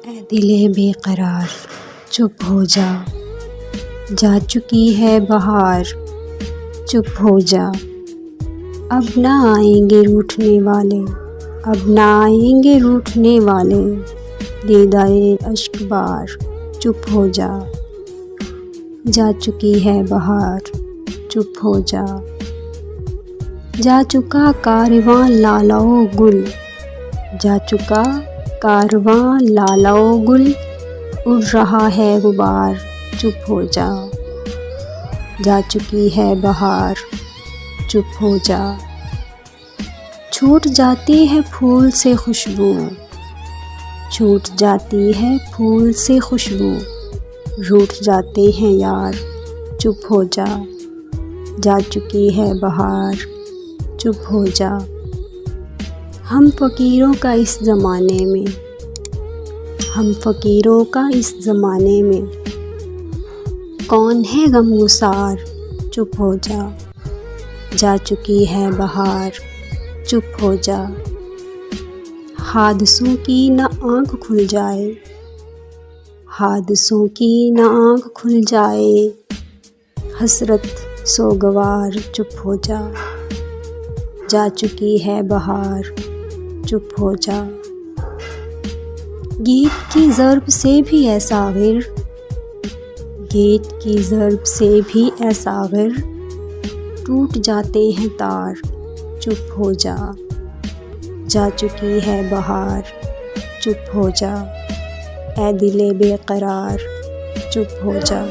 ऐ दिले बेकरार चुप हो जा, जा चुकी है बहार चुप हो जा। अब ना आएंगे रूठने वाले, अब ना आएंगे रूठने वाले, दीदाए अश्क बार चुप हो जा। जा चुकी है बहार चुप हो जा, जा चुका कारवां लालाओ गुल, जा चुका कारवां लालाओ गुल, उड़ रहा है गुबार चुप हो जा। जा चुकी है बहार चुप हो जा। छूट जाती है फूल से खुशबू, छूट जाती है फूल से खुशबू, रूठ जाते हैं यार चुप हो जा। जा चुकी है बहार चुप हो जा। हम फ़कीरों का इस ज़माने में, हम फ़कीरों का इस ज़माने में, कौन है गमगुसार चुप हो जा। जा चुकी है बहार चुप हो जा। हादसों की न आँख खुल जाए, हादसों की न आँख खुल जाए, हसरत सोगवार चुप हो जा। जा चुकी है बहार चुप हो जा। गीत की ज़र्ब से भी ऐ साग़िर, गीत की ज़र्ब से भी ऐ साग़िर, टूट जाते हैं तार चुप हो जा। जा चुकी है बहार चुप हो जा। ऐ दिले बेकरार चुप हो जा।